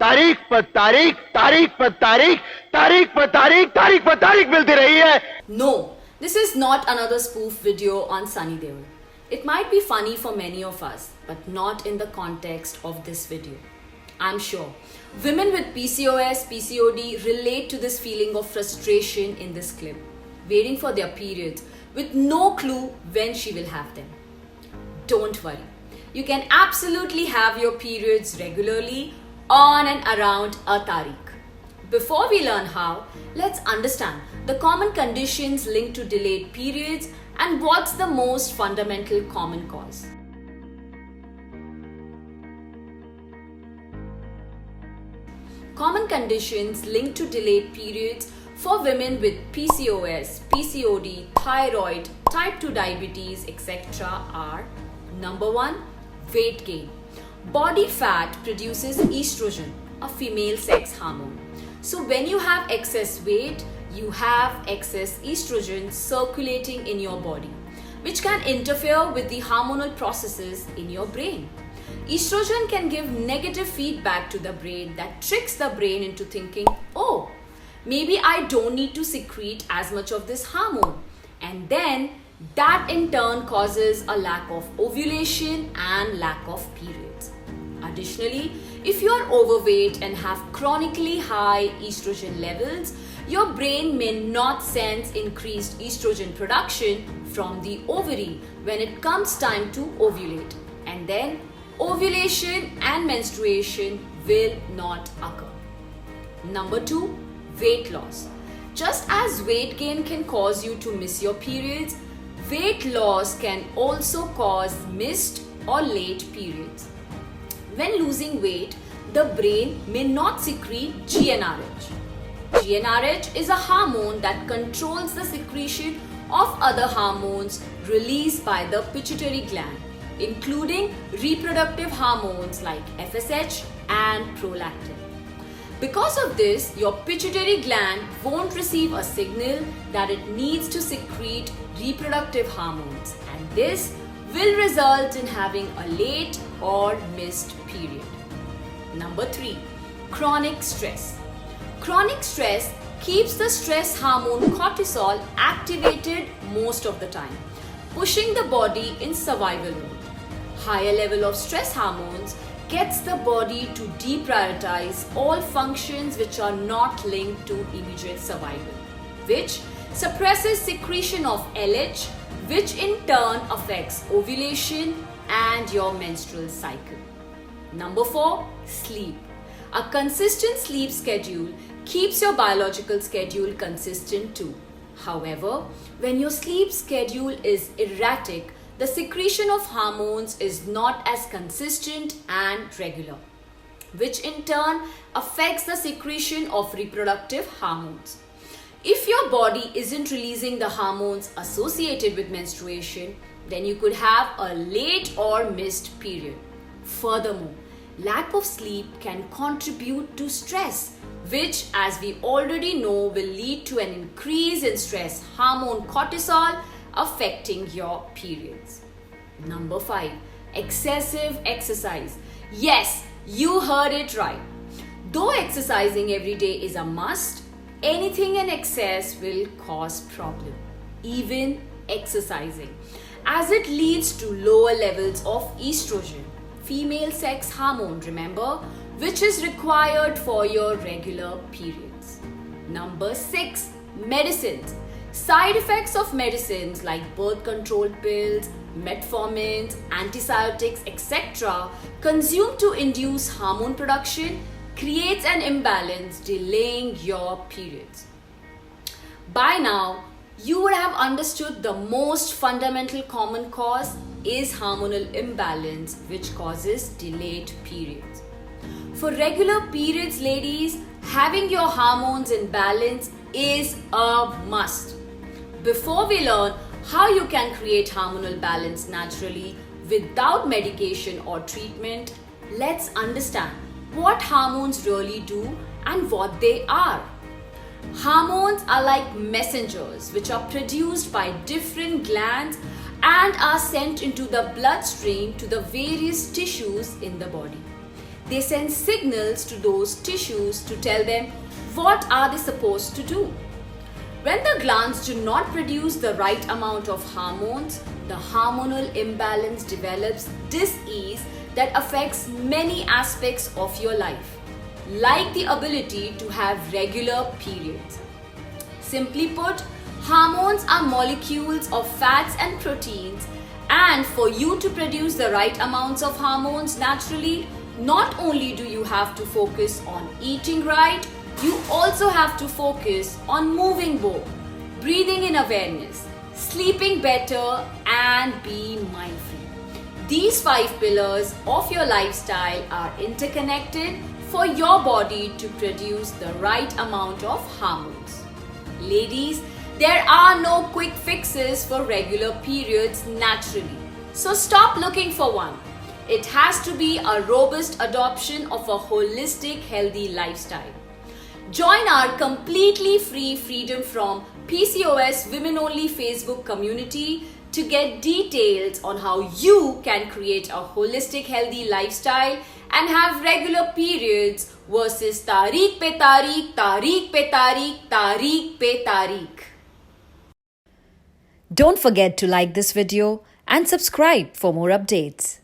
तारीख पर तारीख, तारीख पर तारीख, तारीख पर तारीख, तारीख पर तारीख मिलती रही है. No, this is not another spoof video on Sunny Deol. It might be funny for many of us, but not in the context of this video. I'm sure women with PCOS, PCOD relate to this feeling of frustration in this clip, waiting for their periods with no clue when she will have them. Don't worry, you can absolutely have your periods regularly on and around a Tariq. Before we learn how, let's understand the common conditions linked to delayed periods and what's the most fundamental common cause. Common conditions linked to delayed periods for women with PCOS, PCOD, thyroid, type 2 diabetes, etc. are: number 1, weight gain. Body fat produces estrogen, a female sex hormone. So when you have excess weight, you have excess estrogen circulating in your body, which can interfere with the hormonal processes in your brain. Estrogen can give negative feedback to the brain that tricks the brain into thinking, oh, maybe I don't need to secrete as much of this hormone. And then that in turn causes a lack of ovulation and lack of periods. Additionally, if you are overweight and have chronically high estrogen levels, your brain may not sense increased estrogen production from the ovary when it comes time to ovulate. And then ovulation and menstruation will not occur. Number 2, weight loss. Just as weight gain can cause you to miss your periods, weight loss can also cause missed or late periods. When losing weight, the brain may not secrete GnRH. GnRH is a hormone that controls the secretion of other hormones released by the pituitary gland, including reproductive hormones like FSH and prolactin. Because of this, your pituitary gland won't receive a signal that it needs to secrete reproductive hormones, and this will result in having a late or missed period. Number 3, chronic stress. Chronic stress keeps the stress hormone cortisol activated most of the time, pushing the body in survival mode. Higher level of stress hormones gets the body to deprioritize all functions which are not linked to immediate survival, which suppresses secretion of LH, which in turn affects ovulation and your menstrual cycle. Number 4, sleep. A consistent sleep schedule keeps your biological schedule consistent too. However, when your sleep schedule is erratic, the secretion of hormones is not as consistent and regular, which in turn affects the secretion of reproductive hormones. If your body isn't releasing the hormones associated with menstruation, then you could have a late or missed period. Furthermore, lack of sleep can contribute to stress, which, as we already know, will lead to an increase in stress hormone cortisol affecting your periods. Number 5, excessive exercise. Yes, you heard it right. Though exercising every day is a must, anything in excess will cause problem, even exercising, as it leads to lower levels of estrogen, female sex hormone, remember, which is required for your regular periods. Number 6, medicines. Side effects of medicines like birth control pills, metformins, antibiotics, etc. consumed to induce hormone production creates an imbalance delaying your periods. By now, you would have understood the most fundamental common cause is hormonal imbalance, which causes delayed periods. For regular periods, ladies, having your hormones in balance is a must. Before we learn how you can create hormonal balance naturally without medication or treatment, let's understand what hormones really do and what they are. Hormones are like messengers which are produced by different glands and are sent into the bloodstream to the various tissues in the body. they send signals to those tissues to tell them what are they supposed to do. When the glands do not produce the right amount of hormones, the hormonal imbalance develops dis-ease that affects many aspects of your life, like the ability to have regular periods. Simply put, hormones are molecules of fats and proteins, and for you to produce the right amounts of hormones naturally, not only do you have to focus on eating right, you also have to focus on moving more, breathing in awareness, sleeping better, and be mindful. These 5 pillars of your lifestyle are interconnected for your body to produce the right amount of hormones. Ladies, there are no quick fixes for regular periods naturally, so stop looking for one. It has to be a robust adoption of a holistic, healthy lifestyle. Join our completely free Freedom from PCOS Women Only Facebook community to get details on how you can create a holistic, healthy lifestyle and have regular periods versus Tariq pe Tariq, Tariq pe Tariq, Tariq pe Tariq. Don't forget to like this video and subscribe for more updates.